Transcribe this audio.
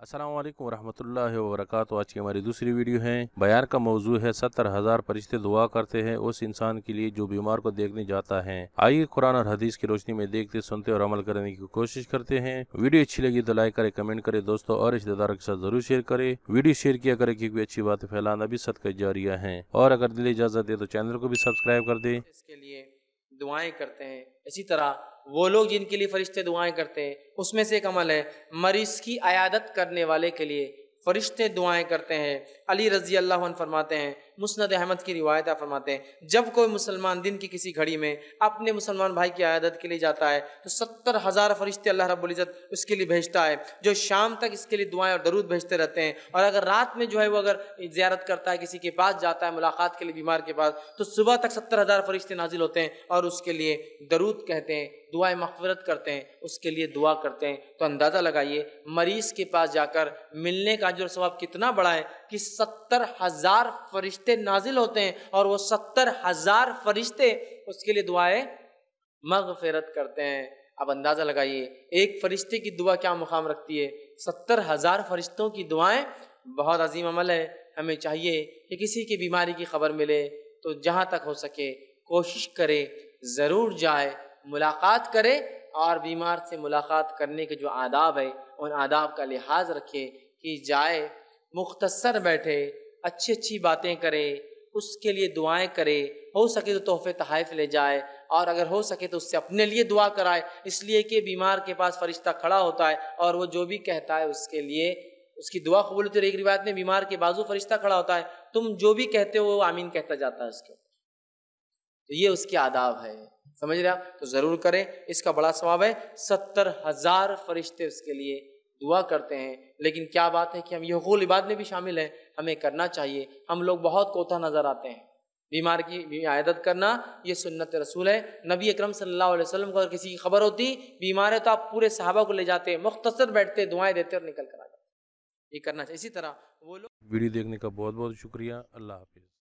अस्सलाम वालेकुम रहमतुल्लाहि व बरकातहू। आज की हमारी दूसरी वीडियो है। बयान का मौजू है 70,000 फरिश्ते दुआ करते हैं उस इंसान के लिए जो बीमार को देखने जाता है। आइए कुरान और हदीस की रोशनी में देखते, सुनते और अमल करने की कोशिश करते हैं। वीडियो अच्छी लगी तो लाइक करें, कमेंट करें दोस्तों, और रिश्तेदारों के साथ जरूर शेयर करें। वीडियो शेयर किया करें क्योंकि अच्छी बातें फैलाना भी सदका जारिया है। और अगर दिल इजाजत दे तो चैनल को भी सब्सक्राइब कर दे। इसके लिए दुआएं करते हैं। इसी तरह वो लोग जिनके लिए फरिश्ते दुआएं करते हैं, उसमें से एक अमल है मरीज की अयादत करने वाले के लिए फरिश्ते दुआएं करते हैं। अली रजी अल्लाह अन्हु फरमाते हैं, मुस्नद अहमद की रिवायत फरमाते हैं, जब कोई मुसलमान दिन की किसी घड़ी में अपने मुसलमान भाई की अयादत के लिए जाता है तो 70,000 फरिश्ते अल्लाह रब्बुल इज़्ज़त उसके लिए भेजता है, जो शाम तक इसके लिए दुआएं और दरूद भेजते रहते हैं। और अगर रात में जो है वो अगर ज़ियारत करता है, किसी के पास जाता है मुलाकात के लिए बीमार के पास, तो सुबह तक 70,000 फरिश्ते नाजिल होते हैं और उसके लिए दरूद कहते हैं, दुआएं मग़फ़िरत करते हैं, उसके लिए दुआ करते हैं। तो अंदाज़ा लगाइए मरीज़ के पास जाकर मिलने का अजर सवाब कितना बड़ा है कि 70,000 फरिश्ते नाजिल होते हैं और वो 70,000 फरिश्ते उसके लिए दुआएं मग़फ़िरत करते हैं। अब अंदाज़ा लगाइए एक फरिश्ते की दुआ क्या मुकाम रखती है। 70,000 फरिश्तों की दुआएं बहुत अजीम अमल है। हमें चाहिए कि किसी की बीमारी की खबर मिले तो जहाँ तक हो सके कोशिश करे, ज़रूर जाए, मुलाकात करे, और बीमार से मुलाकात करने के जो आदाब है उन आदाब का लिहाज रखे कि जाए, मुख्तसर बैठे, अच्छी अच्छी बातें करे, उसके लिए दुआएं करे, हो सके तो तोहफे तहाइफ ले जाए, और अगर हो सके तो उससे अपने लिए दुआ कराए, इसलिए कि बीमार के पास फरिश्ता खड़ा होता है और वो जो भी कहता है उसके लिए उसकी दुआ कबूल होती है। एक रिवायत में बीमार के बाजू फरिश्ता खड़ा होता है, तुम जो भी कहते हो वो आमीन कहता जाता है उसके। तो ये उसके आदाब है, समझ रहे आप? तो ज़रूर करें, इसका बड़ा सवाब है। 70,000 फरिश्ते उसके लिए दुआ करते हैं। लेकिन क्या बात है कि हम ये हुकूक़ुल इबाद में भी शामिल हैं, हमें करना चाहिए। हम लोग बहुत कोताह नज़र आते हैं। बीमार की आयदत करना ये सुन्नत रसूल है। नबी अकरम सल्लल्लाहु अलैहि वसल्लम को अगर किसी की खबर होती बीमार है तो आप पूरे सहाबा को ले जाते, मुख्तसर बैठते, दुआएं देते और निकल कर आ जाते। ये करना चाहिए। इसी तरह वो लोग। वीडियो देखने का बहुत बहुत शुक्रिया। अल्लाह हाफिज़।